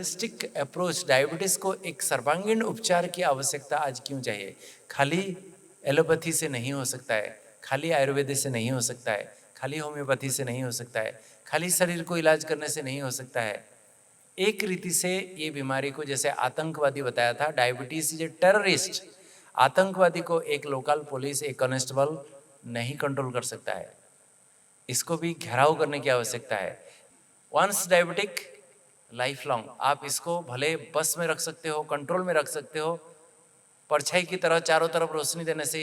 Holistic approach, diabetes को एक सर्वांगीण उपचार की आवश्यकता आज क्यों चाहिए? खाली एलोपैथी से नहीं हो सकता है, खाली आयुर्वेद से नहीं हो सकता है, खाली होम्योपैथी से नहीं हो सकता है, खाली शरीर को इलाज करने से नहीं हो सकता है। एक रीति से ये बीमारी को, जैसे आतंकवादी बताया था, डायबिटीज इज ए टेररिस्ट। आतंकवादी को एक लोकल पुलिस, एक कांस्टेबल नहीं कंट्रोल कर सकता है, इसको भी घेराव करने की आवश्यकता है। Once diabetic, life long. आप इसको भले बस में रख सकते हो, कंट्रोल में रख सकते हो, परछाई की तरह चारों तरफ रोशनी देने से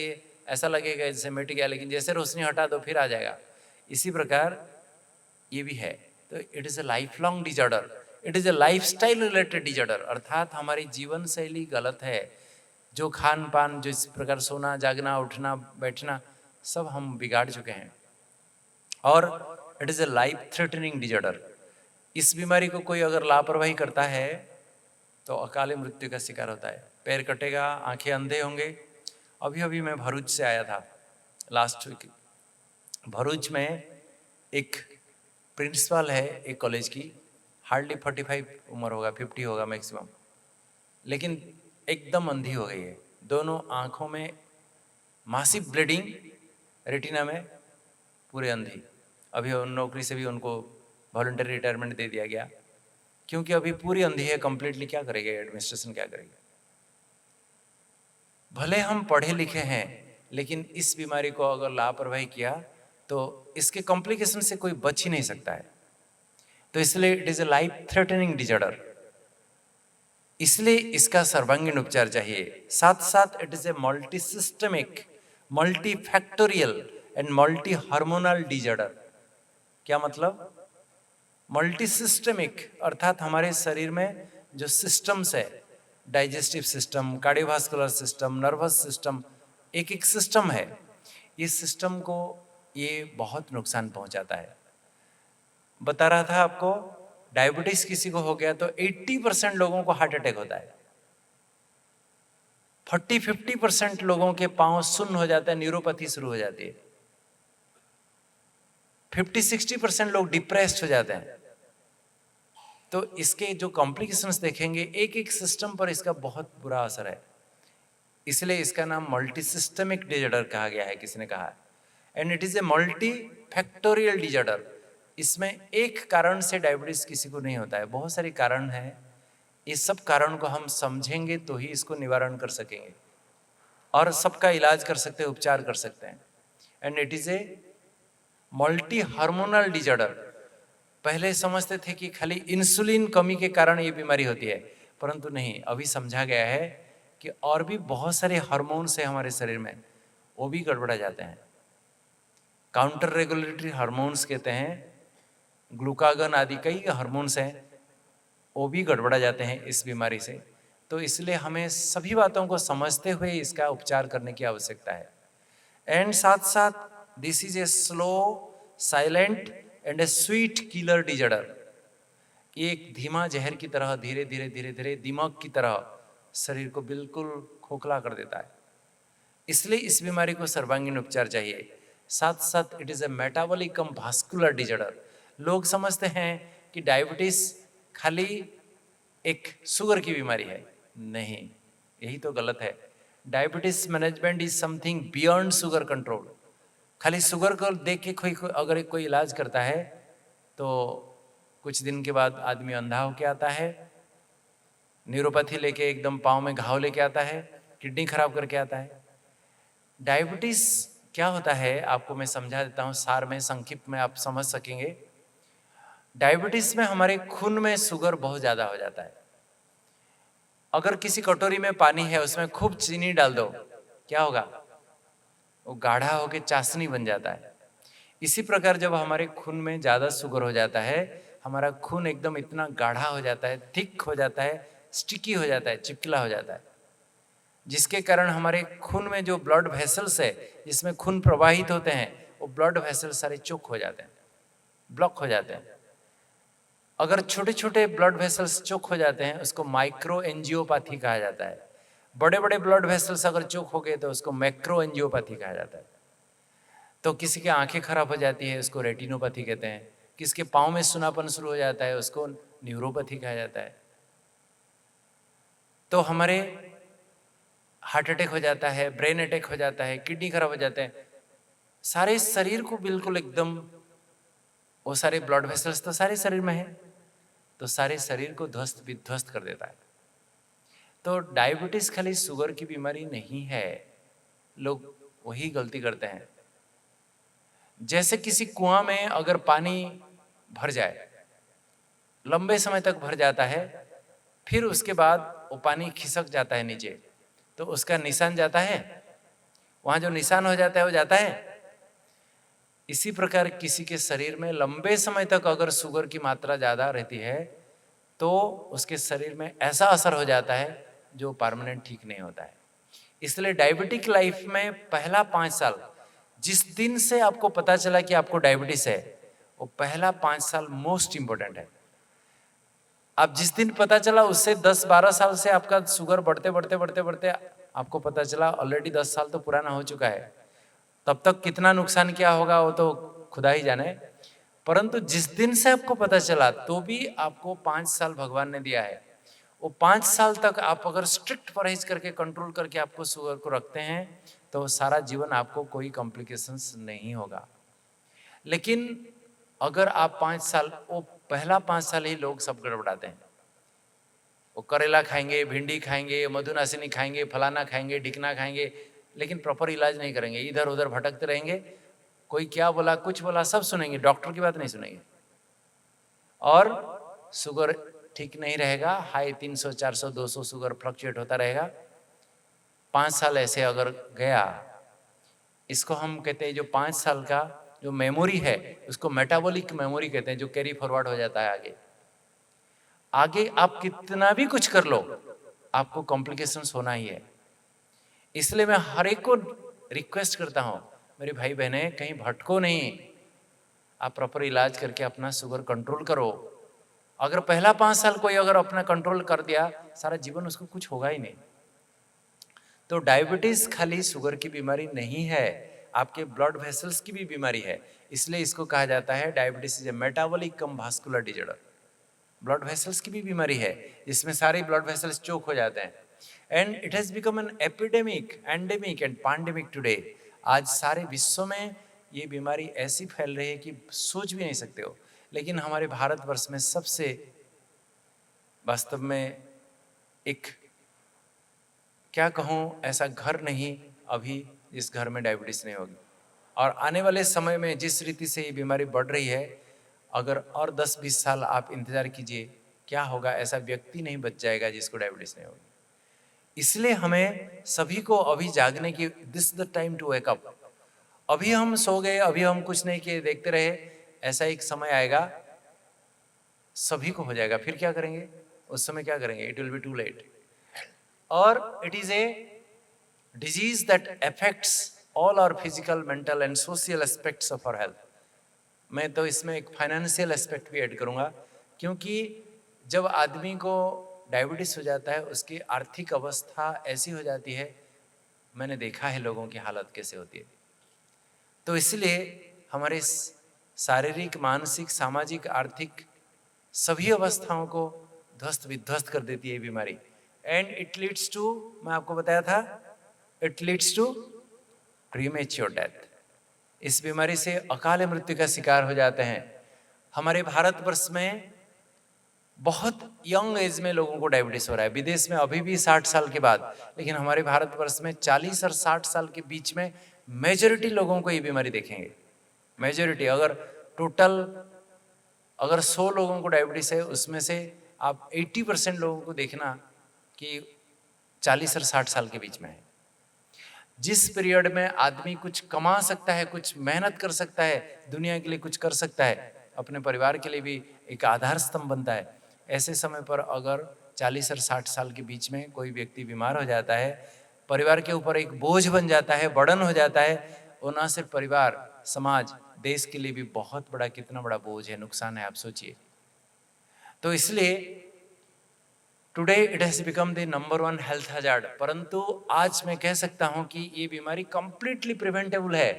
ऐसा लगेगा जैसे मिट गया, लेकिन जैसे रोशनी हटा दो फिर आ जाएगा। इसी प्रकार ये भी है। तो it is a life long disorder, it is a life style related disorder, अर्थात हमारी जीवन शैली गलत है। जो खान पान, जो इस प्रकार सोना जागना उठना बैठना, सब हम बिगाड़ चुके हैं। और it is a life threatening disorder. इस बीमारी को कोई अगर लापरवाही करता है तो अकाल मृत्यु का शिकार होता है। पैर कटेगा, आंखें अंधे होंगे। अभी अभी मैं भरूच से आया था, लास्ट वीक। भरूच में एक प्रिंसिपल है एक कॉलेज की, हार्डली 45 उम्र होगा, 50 होगा मैक्सिमम, लेकिन एकदम अंधी हो गई है। दोनों आंखों में मासिव ब्लीडिंग, रेटिना में पूरे अंधी। अभी नौकरी से भी उनको वॉलंटरी रिटायरमेंट दे दिया गया, क्योंकि अभी पूरी अंधी है कंप्लीटली। क्या करेगी एडमिनिस्ट्रेशन, क्या करेगी? भले हम पढ़े लिखे हैं, लेकिन इस बीमारी को अगर लापरवाही किया तो इसके कॉम्प्लिकेशन से कोई बच ही नहीं सकता है। तो इसलिए it is A life threatening disorder, इसलिए इसका सर्वांगीण उपचार चाहिए। साथ साथ it is a multi systemic, multi factorial and multi hormonal disorder. क्या मतलब? मल्टी सिस्टमिक अर्थात हमारे शरीर में जो सिस्टम्स है, digestive system, cardiovascular system, nervous system, एक एक सिस्टम है। ये सिस्टम को ये बहुत नुकसान पहुंचाता है। बता रहा था आपको, डायबिटीज किसी को हो गया तो 80% लोगों को हार्ट अटैक होता है। 40-50% लोगों के पांव सुन्न हो जाता है, न्यूरोपैथी शुरू हो जाती है। 50-60% लोग डिप्रेस्ड हो जाते हैं। तो इसके जो कॉम्प्लिकेशंस देखेंगे, एक एक सिस्टम पर इसका बहुत बुरा असर है। इसलिए इसका नाम मल्टी सिस्टमिक डिजॉर्डर कहा गया है, किसी ने कहा। And it is a multi factorial disorder. इसमें एक कारण से डायबिटीज किसी को नहीं होता है, बहुत सारे कारण हैं। इस सब कारण को हम समझेंगे तो ही इसको निवारण कर सकेंगे और सबका इलाज कर सकते हैं, उपचार कर सकते हैं। And it is a multi hormonal disorder. पहले समझते थे कि खाली इंसुलिन कमी के कारण ये बीमारी होती है, परंतु नहीं, अभी समझा गया है कि और भी बहुत सारे हार्मोन्स हैं हमारे शरीर में, वो भी गड़बड़ा जाते हैं। काउंटर रेगुलेटरी हार्मोन्स कहते हैं, ग्लूकागन आदि कई हार्मोन्स हैं, वो भी गड़बड़ा जाते हैं इस बीमारी से। तो इसलिए हमें सभी बातों को समझते हुए इसका उपचार करने की आवश्यकता है। एंड साथ साथ this is a slow, silent and A sweet killer disorder. ये एक धीमा जहर की तरह धीरे धीरे धीरे धीरे दिमाग की तरह शरीर को बिल्कुल खोखला कर देता है। इसलिए इस बीमारी को सर्वांगीण उपचार चाहिए। साथ साथ it is A metabolic come vascular disorder. लोग समझते हैं कि डायबिटीज खाली एक शुगर की बीमारी है, नहीं, यही तो गलत है। Diabetes management is something beyond sugar control. खाली शुगर को देख के अगर कोई इलाज करता है तो कुछ दिन के बाद आदमी अंधा होके आता है, न्यूरोपैथी लेके एकदम पाँव में घाव लेके आता है, किडनी खराब करके आता है। डायबिटीज क्या होता है आपको मैं समझा देता हूँ, सार में, संक्षिप्त में आप समझ सकेंगे। डायबिटीज में हमारे खून में शुगर बहुत ज्यादा हो जाता है। अगर किसी कटोरी में पानी है, उसमें खूब चीनी डाल दो, क्या होगा? वो गाढ़ा होकर चाशनी बन जाता है। इसी प्रकार जब हमारे खून में ज्यादा शुगर हो जाता है, हमारा खून एकदम इतना गाढ़ा हो जाता है, थिक हो जाता है, स्टिकी हो जाता है, चिपकिला हो जाता है, जिसके कारण हमारे खून में जो ब्लड वेसल्स है, जिसमें खून प्रवाहित होते हैं, वो ब्लड वेसल्स सारे चोक हो जाते हैं, ब्लॉक हो जाते हैं। अगर छोटे छोटे ब्लड वेसल्स चोक हो जाते हैं, उसको माइक्रो एंजियोपैथी कहा जाता है। बड़े बड़े ब्लड वेसल्स अगर चोक हो गए तो उसको मैक्रो एंजियोपैथी कहा जाता है। तो किसी की आंखें खराब हो जाती है, उसको रेटिनोपैथी कहते हैं। किसके पाँव में सुनापन शुरू हो जाता है, उसको न्यूरोपैथी कहा जाता है। तो हमारे हार्ट अटैक हो जाता है, ब्रेन अटैक हो जाता है, किडनी खराब हो जाते हैं, सारे शरीर को बिल्कुल एकदम, वो सारे ब्लड वेसल्स तो सारे शरीर में है, तो सारे शरीर को ध्वस्त विध्वस्त कर देता है। तो डायबिटीज खाली शुगर की बीमारी नहीं है, लोग वही गलती करते हैं। जैसे किसी कुआं में अगर पानी भर जाए, लंबे समय तक भर जाता है, फिर उसके बाद वो पानी खिसक जाता है नीचे, तो उसका निशान जाता है, वहां जो निशान हो जाता है वो जाता है। इसी प्रकार किसी के शरीर में लंबे समय तक अगर शुगर की मात्रा ज्यादा रहती है तो उसके शरीर में ऐसा असर हो जाता है जो परमानेंट ठीक नहीं होता है। इसलिए डायबिटिक लाइफ में पहला 5 साल, जिस दिन से आपको पता चला कि आपको डायबिटीज है, वो पहला 5 साल मोस्ट इंपॉर्टेंट है। अब जिस दिन पता चला उससे 10-12 साल से आपका शुगर बढ़ते बढ़ते बढ़ते बढ़ते आपको पता चला ऑलरेडी 10 साल तो पुराना हो चुका है, तब तक कितना नुकसान क्या होगा वो तो खुदा ही जाने। परंतु जिस दिन से आपको पता चला तो भी आपको 5 साल भगवान ने दिया है, वो 5 साल तक आप अगर स्ट्रिक्ट परहेज करके कंट्रोल करके आपको शुगर को रखते हैं तो सारा जीवन आपको कोई कॉम्प्लिकेशंस नहीं होगा। लेकिन अगर आप 5 साल, वो पहला 5 साल ही लोग सब गड़बड़ाते हैं। वो करेला खाएंगे, भिंडी खाएंगे, मधुनासिनी खाएंगे, फलाना खाएंगे, ढिकना खाएंगे, लेकिन प्रॉपर इलाज नहीं करेंगे, इधर उधर भटकते रहेंगे। कोई क्या बोला, कुछ बोला, सब सुनेंगे, डॉक्टर की बात नहीं सुनेंगे, और शुगर ठीक नहीं रहेगा, हाई 300 400 200 शुगर फ्लक्चुएट होता रहेगा। 5 साल ऐसे अगर गया, इसको हम कहते हैं जो 5 साल का जो मेमोरी है उसको मेटाबॉलिक मेमोरी कहते हैं, जो कैरी फॉरवर्ड हो जाता है आगे। आगे आप कितना भी कुछ कर लो आपको कॉम्प्लिकेशंस होना ही है। इसलिए मैं हर एक को रिक्वेस्ट करता हूं, मेरे भाई बहने कहीं भटको नहीं, आप प्रॉपर इलाज करके अपना शुगर कंट्रोल करो। अगर पहला 5 साल कोई अगर अपना कंट्रोल कर दिया, सारा जीवन उसको कुछ होगा ही नहीं। तो डायबिटीज खाली शुगर की बीमारी नहीं है, आपके ब्लड वेसल्स की भी बीमारी है। इसलिए इसको कहा जाता है diabetes is a metabolic come vascular disorder. Blood vessels की भी बीमारी है, जिसमें सारे ब्लड वेसल्स चोक हो जाते हैं। And it has become an epidemic, endemic and pandemic today. आज सारे विश्व में ये बीमारी ऐसी फैल रही है कि सोच भी नहीं सकते हो। लेकिन हमारे भारतवर्ष में सबसे, वास्तव में एक क्या कहूँ, ऐसा घर नहीं अभी जिस घर में डायबिटीज नहीं होगी। और आने वाले समय में जिस रीति से ये बीमारी बढ़ रही है, अगर और 10-20 साल आप इंतजार कीजिए, क्या होगा, ऐसा व्यक्ति नहीं बच जाएगा जिसको डायबिटीज नहीं होगी। इसलिए हमें सभी को अभी जागने की, this the time to wake up. अभी हम सो गए, अभी हम कुछ नहीं किए, देखते रहे, ऐसा एक समय आएगा सभी को हो जाएगा, फिर क्या करेंगे, उस समय क्या करेंगे, it will be too late. और it is a disease that affects all our physical, mental and social aspects of our health. मैं तो इसमें एक फाइनेंशियल एस्पेक्ट भी ऐड करूंगा, क्योंकि जब आदमी को डायबिटीज हो जाता है उसकी आर्थिक अवस्था ऐसी हो जाती है, मैंने देखा है लोगों की हालत कैसे होती है। तो इसलिए हमारे शारीरिक, मानसिक, सामाजिक, आर्थिक सभी अवस्थाओं को ध्वस्त विध्वस्त कर देती है बीमारी। एंड इट लीड्स टू, मैं आपको बताया था, it leads to premature death. इस बीमारी से अकाल मृत्यु का शिकार हो जाते हैं। हमारे भारतवर्ष में बहुत यंग एज में लोगों को डायबिटीज हो रहा है, विदेश में अभी भी 60 साल के बाद, लेकिन हमारे भारतवर्ष में 40 और 60 साल के बीच में मेजॉरिटी लोगों को ये बीमारी देखेंगे। मेजॉरिटी, अगर टोटल अगर 100 लोगों को डायबिटीज है, उसमें से आप 80% लोगों को देखना कि 40 और 60 साल के बीच में है। जिस पीरियड में आदमी कुछ कमा सकता है, कुछ मेहनत कर सकता है, दुनिया के लिए कुछ कर सकता है, अपने परिवार के लिए भी एक आधार स्तंभ बनता है, ऐसे समय पर अगर 40 और 60 साल के बीच में कोई व्यक्ति बीमार हो जाता है, परिवार के ऊपर एक बोझ बन जाता है, बर्डन हो जाता है। वो ना सिर्फ परिवार, समाज, देश के लिए भी बहुत बड़ा, कितना बड़ा बोझ है, नुकसान है, आप सोचिए। तो इसलिए today it has become the number 1 health hazard. परंतु आज मैं कह सकता हूं कि ये बीमारी कंप्लीटली प्रिवेंटेबल है।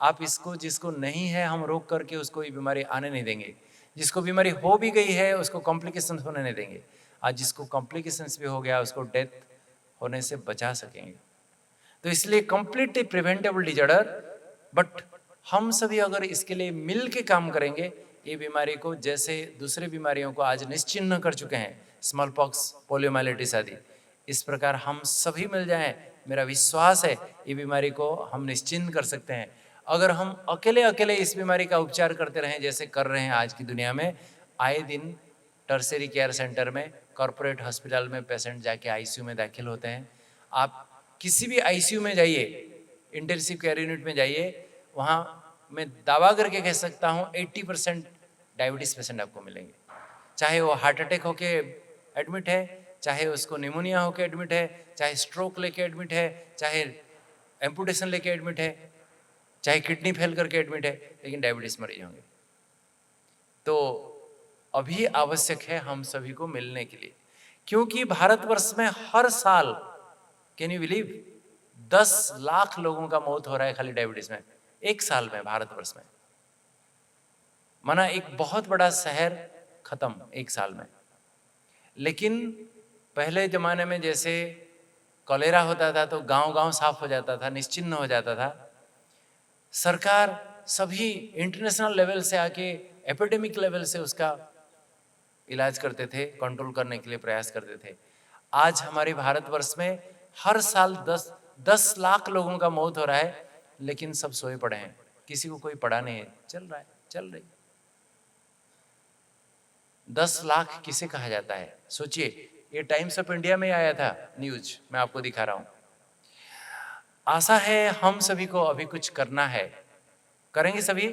आप इसको, जिसको नहीं है, हम रोक करके उसको ये बीमारी आने नहीं देंगे। जिसको बीमारी हो भी गई है उसको कॉम्प्लिकेशन होने नहीं देंगे। आज जिसको कॉम्प्लिकेशंस भी हो गया उसको डेथ होने से बचा सकेंगे। तो इसलिए कंप्लीटली प्रिवेंटेबल डिजॉर्डर, बट हम सभी अगर इसके लिए मिल के काम करेंगे, ये बीमारी को जैसे दूसरे बीमारियों को आज निश्चिह्न कर चुके हैं, स्मॉल पॉक्स, पोलियोमाइलिटिस आदि, इस प्रकार हम सभी मिल जाएं, मेरा विश्वास है ये बीमारी को हम निश्चिह्न कर सकते हैं। अगर हम अकेले अकेले इस बीमारी का उपचार करते रहें जैसे कर रहे हैं आज की दुनिया में, आए दिन टर्शरी केयर सेंटर में, कॉरपोरेट हॉस्पिटल में पेशेंट जाके आईसीयू में दाखिल होते हैं। आप किसी भी आईसीयू में जाइए, इंटेंसिव केयर यूनिट में जाइए, वहाँ मैं दावा करके कह सकता हूँ 80% डायबिटीज़ पेशेंट आपको मिलेंगे। चाहे वो हार्ट अटैक होके एडमिट है, चाहे उसको निमोनिया होके एडमिट है, चाहे स्ट्रोक लेके एडमिट है, चाहे एम्पुटेशन लेके एडमिट है, चाहे किडनी फेल करके एडमिट है, लेकिन डायबिटीज़ मरीज होंगे। तो अभी आवश्यक है हम सभी को मिलने के लिए, क्योंकि भारतवर्ष में हर साल, कैन यू बिलीव, 10 लाख लोगों का मौत हो रहा है खाली डायबिटीज में, एक साल में भारतवर्ष में। माना एक बहुत बड़ा शहर खत्म एक साल में। लेकिन पहले जमाने में जैसे कॉलेरा होता था तो गांव-गांव साफ हो जाता था, निश्चिह्न हो जाता था। सरकार सभी इंटरनेशनल लेवल से आके एपिडेमिक लेवल से उसका इलाज करते थे, कंट्रोल करने के लिए प्रयास करते थे। आज हमारे भारतवर्ष में हर साल 10 लाख लोगों का मौत हो रहा है, लेकिन सब सोए पड़े हैं, किसी को कोई पड़ा नहीं है, चल रहा है, चल रही। 10 लाख किसे कहा जाता है सोचिए। ये टाइम्स ऑफ इंडिया में आया था न्यूज, मैं आपको दिखा रहा हूं। आशा है हम सभी को अभी कुछ करना है, करेंगे सभी?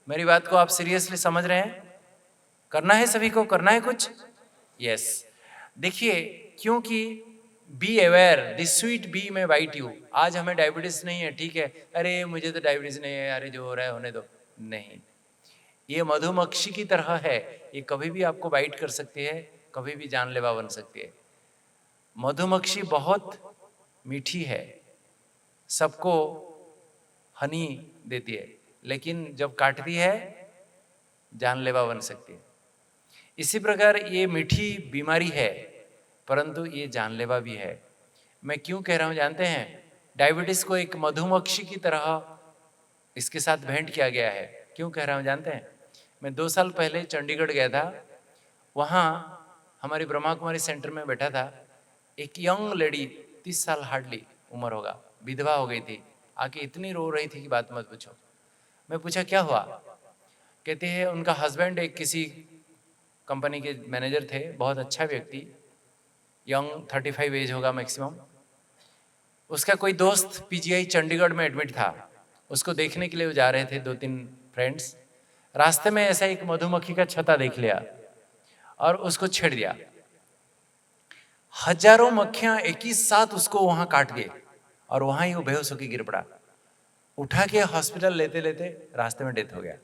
मेरी बात को आप सीरियसली समझ रहे हैं? करना है सभी को, करना है कुछ। यस देखिए, क्योंकि be aware the sweet bee may bite you. आज हमें डायबिटीज नहीं है, ठीक है, अरे मुझे तो डायबिटीज नहीं है, अरे जो हो रहा है होने दो। नहीं, ये मधुमक्खी की तरह है, ये कभी भी आपको बाइट कर सकती है, कभी भी जानलेवा बन सकती है। मधुमक्खी बहुत मीठी है, सबको हनी देती है, लेकिन जब काटती है जानलेवा बन सकती है। इसी प्रकार ये मीठी बीमारी है, परंतु ये जानलेवा भी है। मैं क्यों कह रहा हूं जानते हैं? डायबिटीज को एक मधुमक्खी की तरह इसके साथ भेंट किया गया है। क्यों कह रहा हूं जानते हैं? मैं 2 साल पहले चंडीगढ़ गया था, वहाँ हमारी ब्रह्मा कुमारी सेंटर में बैठा था। एक यंग लेडी, 30 साल हार्डली उम्र होगा, विधवा हो गई थी, आके इतनी रो रही थी कि बात मत पूछो। मैं पूछा क्या हुआ? कहते हैं उनका हस्बैंड एक किसी कंपनी के मैनेजर थे, बहुत अच्छा व्यक्ति, यंग 35 एज होगा मैक्सिमम। उसका कोई दोस्त पीजीआई चंडीगढ़ में एडमिट था, उसको देखने के लिए वो जा रहे थे 2-3 फ्रेंड्स। रास्ते में ऐसा एक मधुमक्खी का छत्ता देख लिया और उसको छेड़ दिया। हजारों मक्खियां एक ही साथ उसको वहां काट गए और वहां ही वो बेहोश होकर गिर पड़ा। उठा के हॉस्पिटल लेते लेते रास्ते में डेथ हो गया।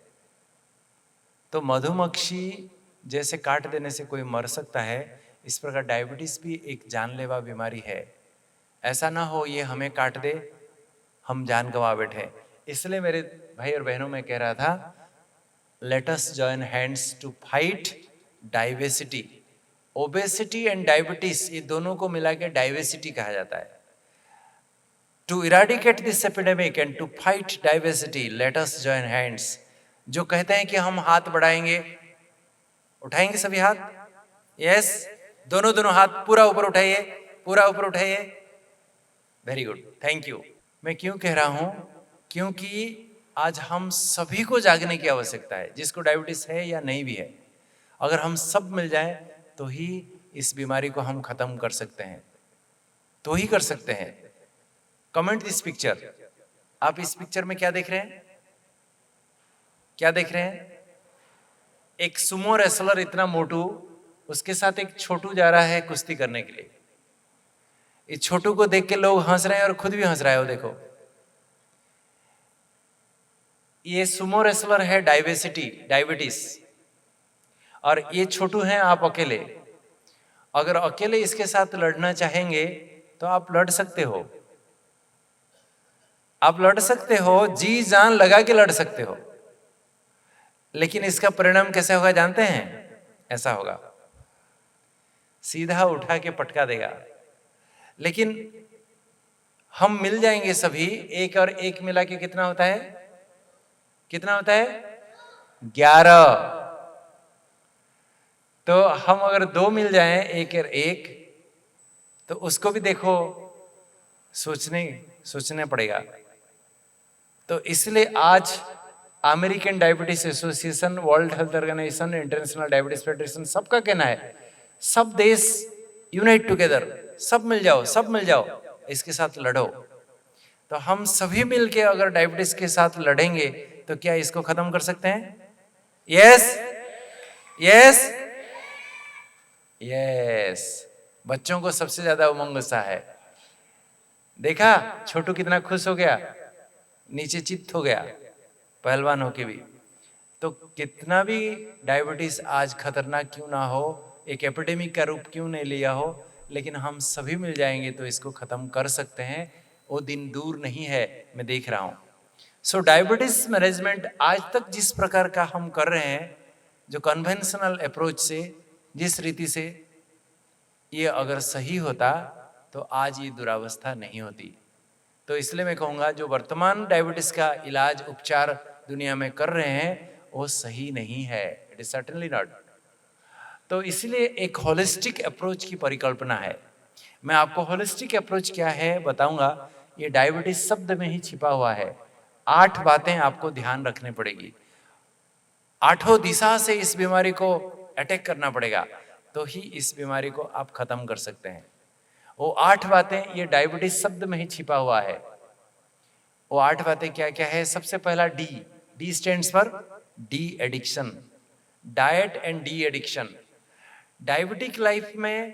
तो मधुमक्खी जैसे काट देने से कोई मर सकता है, इस प्रकार डायबिटीज भी एक जानलेवा बीमारी है। ऐसा ना हो ये हमें काट दे, हम जान गंवा बैठे। इसलिए मेरे भाई और बहनों में कह रहा था, let us join hands to fight diabesity. Obesity and diabetes, ये दोनों को मिला के डाइवर्सिटी कहा जाता है। To eradicate this epidemic and to fight diabesity, let us join hands. जो कहते हैं कि हम हाथ बढ़ाएंगे, उठाएंगे सभी हाथ? यस, दोनों हाथ पूरा ऊपर उठाइए, पूरा ऊपर उठाइए। Very good, thank you. मैं क्यों कह रहा हूं? क्योंकि आज हम सभी को जागने की आवश्यकता है, जिसको डायबिटीज है या नहीं भी है। अगर हम सब मिल जाएं तो ही इस बीमारी को हम खत्म कर सकते हैं, तो ही कर सकते हैं। Comment this picture. आप इस पिक्चर में क्या देख रहे हैं? क्या देख रहे हैं? एक सुमो रेसलर इतना मोटू, उसके साथ एक छोटू जा रहा है कुश्ती करने के लिए। इस छोटू को देख के लोग हंस रहे हैं और खुद भी हंस रहा है। वो देखो, ये सुमो रेसलर है डायबिटीज, और ये छोटू हैं आप अकेले। अगर अकेले इसके साथ लड़ना चाहेंगे तो आप लड़ सकते हो, आप लड़ सकते हो, जी जान लगा के लड़ सकते हो। लेकिन इसका परिणाम कैसे होगा जानते हैं? ऐसा होगा, सीधा उठा के पटका देगा। लेकिन हम मिल जाएंगे सभी, एक और एक मिला के कितना होता है? कितना होता है? 11। तो हम अगर 2 मिल जाएं, एक और एक, तो उसको भी देखो, सोचने पड़ेगा। तो इसलिए आज American Diabetes Association, World Health Organization, International Diabetes Federation, सबका कहना है सब देश यूनाइट टुगेदर, सब मिल जाओ, सब मिल जाओ, इसके साथ लड़ो। तो हम सभी मिलके अगर डायबिटीज के साथ लड़ेंगे तो क्या इसको खत्म कर सकते हैं? Yes, yes, yes. बच्चों को सबसे ज्यादा उमंग सा है। देखा छोटू कितना खुश हो गया, नीचे चित्त हो गया पहलवान होके भी। तो कितना भी डायबिटीज आज खतरनाक क्यों ना हो, एक एपिडेमिक का रूप क्यों नहीं लिया हो, लेकिन हम सभी मिल जाएंगे तो इसको खत्म कर सकते हैं। वो दिन दूर नहीं है, मैं देख रहा हूं। सो डायबिटीज मैनेजमेंट आज तक जिस प्रकार का हम कर रहे हैं, जो कन्वेंशनल अप्रोच से, जिस रीति से, ये अगर सही होता तो आज ये दुरावस्था नहीं होती। तो इसलिए मैं कहूँगा जो वर्तमान डायबिटीज का इलाज उपचार दुनिया में कर रहे हैं वो सही नहीं है, इट इज सर्टेनली नॉट। तो इसलिए एक होलिस्टिक अप्रोच की परिकल्पना है। मैं आपको होलिस्टिक अप्रोच क्या है बताऊंगा। ये डायबिटीज शब्द में ही छिपा हुआ है। 8 बातें आपको ध्यान रखनी पड़ेगी। 8 दिशा से इस बीमारी को अटैक करना पड़ेगा, तो ही इस बीमारी को आप खत्म कर सकते हैं। वो 8 बातें ये डायबिटीज शब्द में ही छिपा हुआ है। वो 8 बातें क्या क्या है? सबसे पहला D stands for de addiction, diet and de addiction. Diabetic life में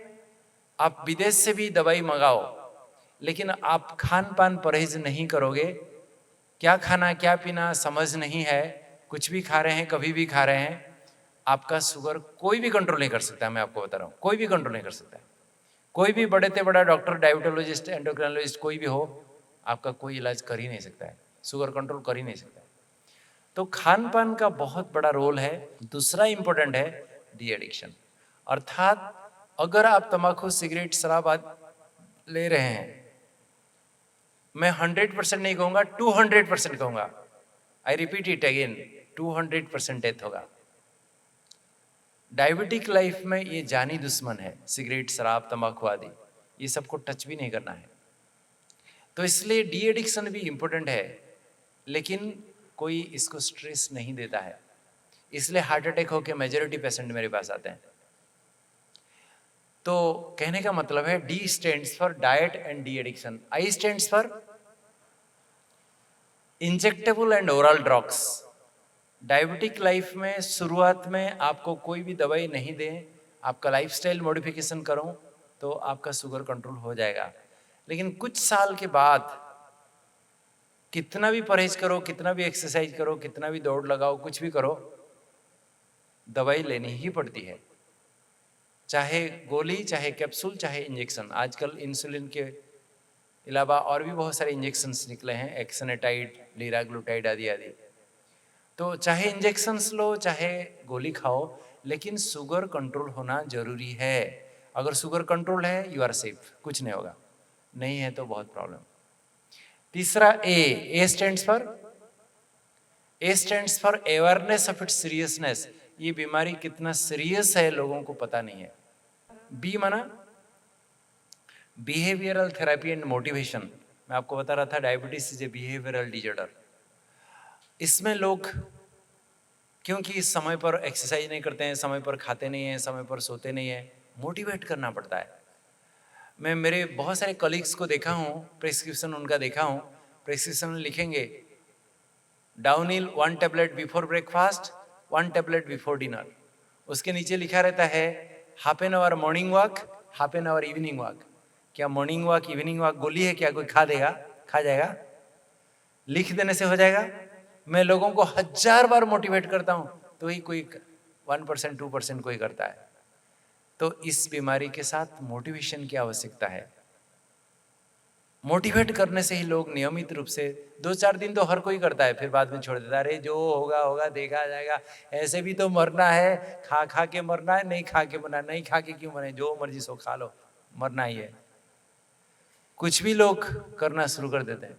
आप विदेश से भी दवाई मंगाओ, लेकिन आप खान पान परहेज नहीं करोगे, क्या खाना क्या पीना समझ नहीं है, कुछ भी खा रहे हैं, कभी भी खा रहे हैं, आपका शुगर कोई भी कंट्रोल नहीं कर सकता है। मैं आपको बता रहा हूँ, कोई भी कंट्रोल नहीं कर सकता है। कोई भी बड़े से बड़ा डॉक्टर, डायबिटोलॉजिस्ट, एंडोक्राइनोलॉजिस्ट कोई भी हो, आपका कोई इलाज कर ही नहीं सकता है, शुगर कंट्रोल कर ही नहीं सकता है। तो खान पान का बहुत बड़ा रोल है। दूसरा इंपॉर्टेंट है डी एडिक्शन, अर्थात अगर आप तंबाकू, सिगरेट, शराब आदि ले रहे हैं, मैं 100% नहीं कहूंगा, 200% कहूंगा। I repeat it again, 200% death होगा। डायबिटिक लाइफ में ये जानी दुश्मन है, सिगरेट, शराब, तंबाकू आदि, ये सबको टच भी नहीं करना है। तो इसलिए डी एडिक्शन भी इंपॉर्टेंट है, लेकिन कोई इसको स्ट्रेस नहीं देता है। इसलिए हार्ट अटैक होकर मेजॉरिटी पेशेंट मेरे पास आते हैं। तो कहने का मतलब है D stands for diet and de addiction, I stands for injectable and oral drugs. Diabetic life में शुरुआत में आपको कोई भी दवाई नहीं दें, आपका लाइफस्टाइल मॉडिफिकेशन करो तो आपका शुगर कंट्रोल हो जाएगा। लेकिन कुछ साल के बाद कितना भी परहेज करो, कितना भी एक्सरसाइज करो, कितना भी दौड़ लगाओ, कुछ भी करो, दवाई लेनी ही पड़ती है, चाहे गोली, चाहे कैप्सूल, चाहे इंजेक्शन। आजकल इंसुलिन के अलावा और भी बहुत सारे इंजेक्शन्स निकले हैं, एक्सनेटाइड, लीराग्लुटाइड आदि आदि। तो चाहे इंजेक्शन्स लो, चाहे गोली खाओ, लेकिन शुगर कंट्रोल होना जरूरी है। अगर शुगर कंट्रोल है, यू आर सेफ, कुछ नहीं होगा, नहीं है तो बहुत प्रॉब्लम। तीसरा ए stands for awareness of its seriousness. ये बीमारी कितना सीरियस है लोगों को पता नहीं है। बी माना बिहेवियरल थेरेपी एंड मोटिवेशन। मैं आपको बता रहा था diabetes is a behavioural disorder. इसमें लोग क्योंकि समय पर एक्सरसाइज नहीं करते हैं, समय पर खाते नहीं हैं, समय पर सोते नहीं हैं, मोटिवेट करना पड़ता है। मैं मेरे बहुत सारे कलीग्स को देखा हूँ, प्रेस्क्रिप्शन उनका देखा हूँ, प्रेस्क्रिप्शन लिखेंगे downhill 1 tablet before breakfast, 1 tablet before dinner. उसके नीचे लिखा रहता है half an hour morning walk, half an hour evening walk. क्या मॉर्निंग वॉक, इवनिंग वॉक गोली है क्या? कोई खा देगा? खा जाएगा? लिख देने से हो जाएगा? मैं लोगों को 1000 बार मोटिवेट करता हूं तो ही कोई 1% 2% कोई करता है। तो इस बीमारी के साथ मोटिवेशन की आवश्यकता है। मोटिवेट करने से ही लोग नियमित रूप से 2-4 दिन तो हर कोई करता है, फिर बाद में छोड़ देता है, अरे जो होगा होगा देखा जाएगा, ऐसे भी तो मरना है, खा खा के मरना है, नहीं खा के मरना, नहीं खा के क्यों मरे, जो मर्जी सो खा लो, मरना ही है। कुछ भी लोग करना शुरू कर देते हैं,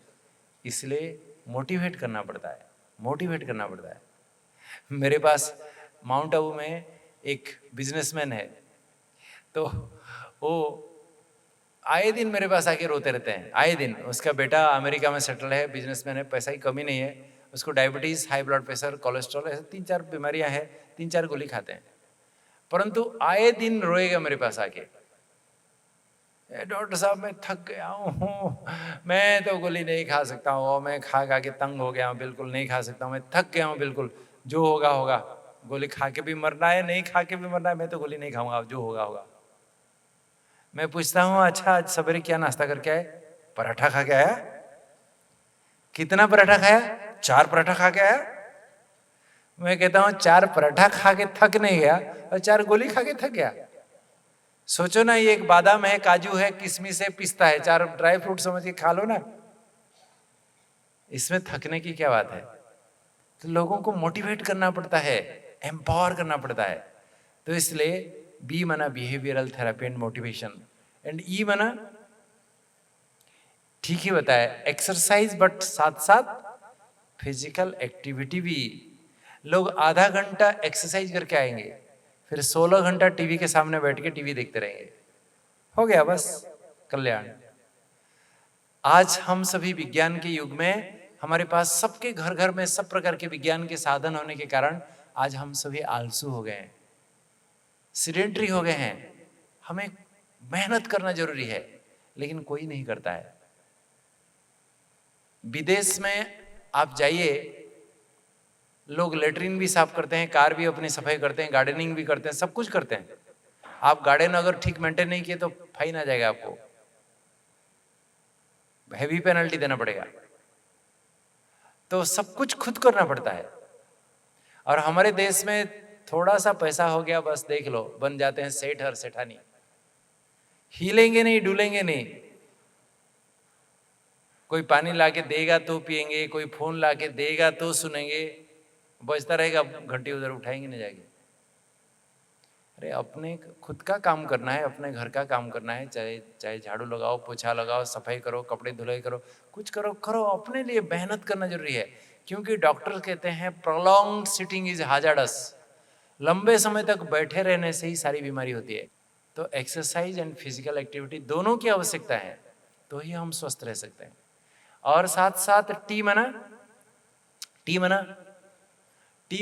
इसलिए मोटिवेट करना पड़ता है, मोटिवेट करना पड़ता है। मेरे पास माउंट आबू में एक बिजनेसमैन है, तो वो आए दिन मेरे पास आके रोते रहते हैं, आए दिन। उसका बेटा अमेरिका में सेटल है, बिजनेसमैन है, पैसा की कमी नहीं है, उसको diabetes, high blood pressure, cholesterol, ऐसे 3-4 बीमारियां हैं, 3-4 गोली खाते हैं, परंतु आए दिन रोएगा मेरे पास आके, डॉक्टर साहब मैं थक गया हूँ, मैं तो गोली नहीं खा सकता हूँ, मैं खा खा के तंग हो गया हूँ, बिल्कुल नहीं खा सकता हूँ, मैं थक गया हूँ बिल्कुल, जो होगा होगा, गोली खा के भी मरना है, नहीं खा के भी मरना है, मैं तो गोली नहीं खाऊंगा, जो होगा होगा। मैं पूछता हूँ, अच्छा आज सवेरे क्या नाश्ता करके आए? पराठा खा के आया? कितना पराठा खाया? 4 पराठा खा के आया? मैं कहता हूँ 4 पराठा खा के थक नहीं गया और 4 गोली खा के थक गया। सोचो ना, ये एक बादाम है, काजू है, किशमिश है, पिस्ता है, 4 ड्राई फ्रूट समझ के खा लो ना, इसमें थकने की क्या बात है? तो लोगों को मोटिवेट करना पड़ता है, एम्पावर करना पड़ता है। तो इसलिए बी माना behavioural therapy and motivation, and E माना ठीक ही बताया, एक्सरसाइज, बट साथ साथ फिजिकल एक्टिविटी भी। लोग आधा घंटा एक्सरसाइज करके आएंगे, फिर 16 घंटा टीवी के सामने बैठ के टीवी देखते रहेंगे, हो गया बस कल्याण। आज हम सभी विज्ञान के युग में, हमारे पास सबके घर घर में सब प्रकार के विज्ञान के साधन होने के कारण आज हम सभी आलसू हो गए हैं, सीडेंटरी हो गए हैं। हमें मेहनत करना जरूरी है, लेकिन कोई नहीं करता है। विदेश में आप जाइए, लोग लेटरिन भी साफ करते हैं, कार भी अपनी सफाई करते हैं, गार्डनिंग भी करते हैं, सब कुछ करते हैं। आप गार्डन अगर ठीक मेंटेन नहीं किए तो फाइन आ जाएगा, आपको हैवी पेनल्टी देना पड़ेगा। तो सब कुछ खुद करना पड़ता है। और हमारे देश में थोड़ा सा पैसा हो गया, बस देख लो, बन जाते हैं सेठ और सेठानी, हिलेंगे नहीं, डुलेंगे नहीं। कोई पानी लाके देगा तो पिएंगे, कोई फोन लाके देगा तो सुनेंगे, बजता रहेगा, घंटी उधर उठाएंगे नहीं जाएंगे। अरे अपने खुद का काम करना है, अपने घर का काम करना है, चाहे चाहे झाड़ू लगाओ, पोछा लगाओ, सफाई करो, कपड़े धुलाई करो, कुछ करो, करो, अपने लिए मेहनत करना जरूरी है। क्योंकि डॉक्टर कहते हैं प्रोलॉन्ग्ड सिटिंग इज हाजार्डस, लंबे समय तक बैठे रहने से ही सारी बीमारी होती है। तो एक्सरसाइज एंड फिजिकल एक्टिविटी दोनों की आवश्यकता है, तो ही हम स्वस्थ रह सकते हैं। और साथ साथ टी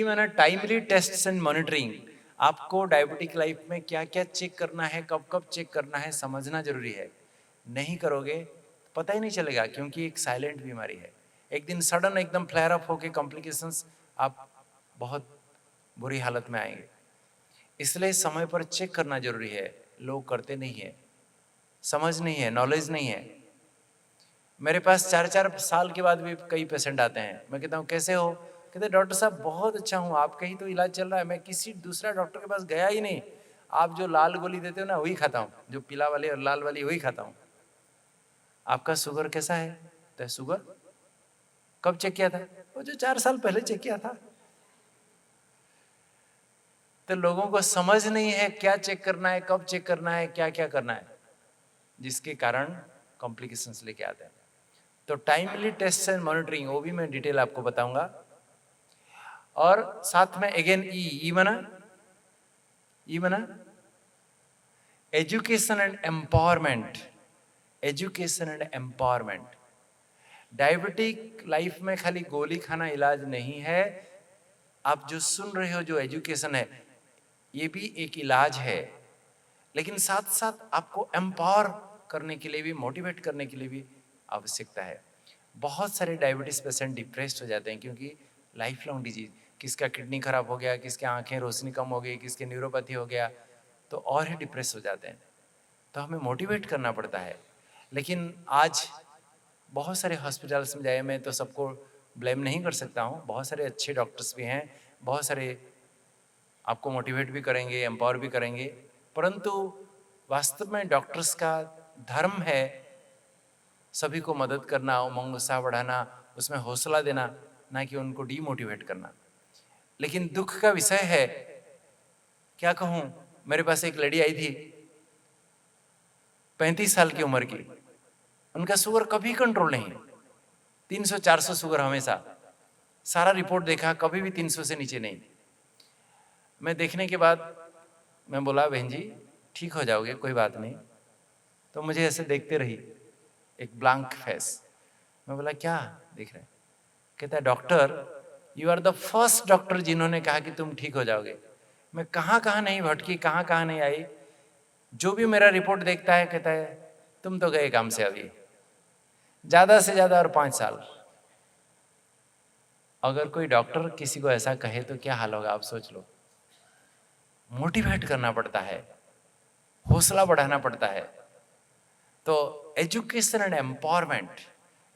मना टाइमली टेस्ट एंड मॉनिटरिंग। आपको डायबिटिक लाइफ में क्या क्या चेक करना है, कब कब चेक करना है, समझना जरूरी है। नहीं करोगे पता ही नहीं चलेगा, क्योंकि एक साइलेंट बीमारी है। एक दिन सडन एकदम फ्लेयर अप होके कॉम्प्लिकेशंस, आप बहुत बुरी हालत में आएंगे। इसलिए समय पर चेक करना जरूरी है, लोग करते नहीं है, समझ नहीं है, नॉलेज नहीं है। मेरे पास 4-4 साल के बाद भी कई पेशेंट आते हैं, मैं कहता हूँ कैसे हो? कहते डॉक्टर साहब बहुत अच्छा हूँ, आपका ही तो इलाज चल रहा है, मैं किसी दूसरा डॉक्टर के पास गया ही नहीं, आप जो लाल गोली देते हो ना वही खाता हूँ, जो पीला वाली और लाल वाली वही खाता हूँ। आपका शुगर कैसा है? तो शुगर कब चेक किया था? वो जो 4 साल पहले चेक किया था। तो लोगों को समझ नहीं है क्या चेक करना है, कब चेक करना है, क्या क्या करना है, जिसके कारण कॉम्प्लिकेशंस लेके आते हैं। तो टाइमली टेस्ट एंड मॉनिटरिंग, वो भी मैं डिटेल आपको बताऊंगा। और साथ में अगेन ई मना education and empowerment, education and empowerment. Diabetic life में खाली गोली खाना इलाज नहीं है। आप जो सुन रहे हो, जो एजुकेशन है, ये भी एक इलाज है, लेकिन साथ साथ आपको एम्पावर करने के लिए भी, मोटिवेट करने के लिए भी आवश्यकता है। बहुत सारे डायबिटीज पेशेंट डिप्रेस्ड हो जाते हैं, क्योंकि लाइफ लॉन्ग डिजीज, किसका किडनी खराब हो गया, किसके आंखें रोशनी कम हो गई, किसके न्यूरोपैथी हो गया, तो और ही डिप्रेस हो जाते हैं। तो हमें मोटिवेट करना पड़ता है। लेकिन आज बहुत सारे हॉस्पिटल्स में जाए, मैं तो सबको ब्लेम नहीं कर सकता हूँ, बहुत सारे अच्छे डॉक्टर्स भी हैं, बहुत सारे आपको मोटिवेट भी करेंगे, एम्पावर भी करेंगे, परंतु वास्तव में डॉक्टर्स का धर्म है सभी को मदद करना, उमंग उत्साह बढ़ाना, उसमें हौसला देना, ना कि उनको डीमोटिवेट करना। लेकिन दुख का विषय है, क्या कहूँ, मेरे पास एक लेडी आई थी 35 साल की उम्र की, उनका शुगर कभी कंट्रोल नहीं, 300-400 शुगर हमेशा, सारा रिपोर्ट देखा, कभी भी 300 से नीचे नहीं। मैं देखने के बाद मैं बोला, बहन जी ठीक हो जाओगे, कोई बात नहीं। तो मुझे ऐसे देखते रही, एक ब्लैंक फेस। मैं बोला क्या देख रहे? कहता है doctor, you are the first doctor जिन्होंने कहा कि तुम ठीक हो जाओगे। मैं कहाँ कहाँ नहीं भटकी, कहाँ कहाँ नहीं आई, जो भी मेरा रिपोर्ट देखता है कहता है तुम तो गए काम से, अभी ज्यादा से ज्यादा और 5 साल। अगर कोई डॉक्टर किसी को ऐसा कहे तो क्या हाल होगा, आप सोच लो। मोटिवेट करना पड़ता है, हौसला बढ़ाना पड़ता है। तो education and empowerment,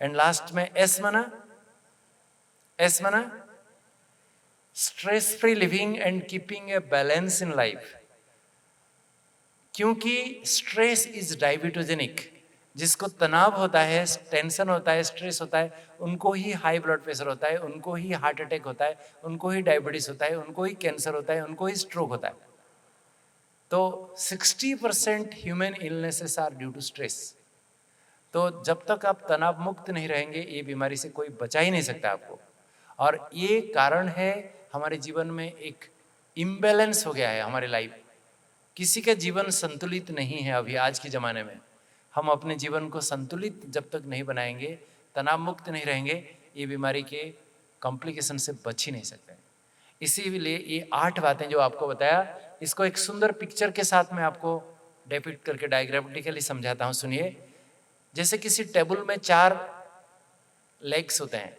and last में एस मना stress free living and keeping a balance in life. क्योंकि स्ट्रेस इज डायबिटोजेनिक, जिसको तनाव होता है, टेंशन होता है, स्ट्रेस होता है, उनको ही हाई ब्लड प्रेशर होता है, उनको ही हार्ट अटैक होता है, उनको ही डायबिटीज होता है, उनको ही कैंसर होता है, उनको ही स्ट्रोक होता है। तो 60% human illnesses are due to stress. तो जब तक आप तनाव मुक्त नहीं रहेंगे, ये बीमारी से कोई बचा ही नहीं सकता आपको। और ये कारण है हमारे जीवन में एक इम्बैलेंस हो गया है हमारे लाइफ। किसी का जीवन संतुलित नहीं है अभी आज के ज़माने में। हम अपने जीवन को संतुलित जब तक नहीं बनाएंगे, तनाव मुक्त नहीं रहेंगे, ये बीमारी के कॉम्प्लिकेशन से बच ही नहीं सकते। इसीलिए ये 8 बातें जो आपको बताया, इसको एक सुंदर पिक्चर के साथ में आपको डेपिक्ट करके डायग्रामेटिकली समझाता हूँ, सुनिए। जैसे किसी टेबल में 4 लेग्स होते हैं,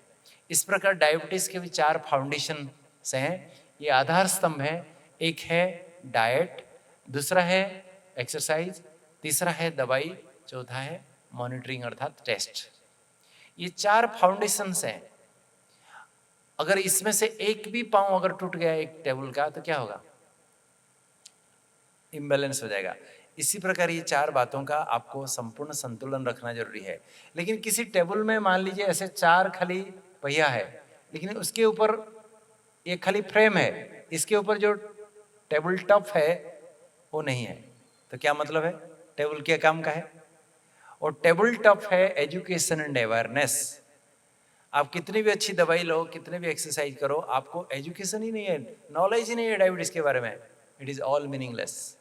इस प्रकार डायबिटीज के भी 4 फाउंडेशन से हैं। ये आधार स्तंभ है। एक है डाइट, दूसरा है एक्सरसाइज, तीसरा है दवाई, चौथा है मॉनिटरिंग अर्थात टेस्ट। ये 4 फाउंडेशंस हैं। अगर इसमें से एक भी पांव अगर टूट गया एक टेबल का तो क्या होगा? इम्बैलेंस हो जाएगा। इसी प्रकार ये 4 बातों का आपको संपूर्ण संतुलन रखना जरूरी है। लेकिन किसी टेबल में मान लीजिए ऐसे 4 खाली पहिया है, लेकिन उसके ऊपर एक खाली फ्रेम है, इसके ऊपर जो टेबल टॉप है वो नहीं है, तो क्या मतलब है? टेबल क्या काम का है? और टेबल टॉप है एजुकेशन एंड अवेयरनेस। आप कितनी भी अच्छी दवाई लो, कितने भी एक्सरसाइज करो, आपको एजुकेशन ही नहीं है, नॉलेज ही नहीं है डायबिटीज के बारे में, इट इज ऑल मीनिंगलेस।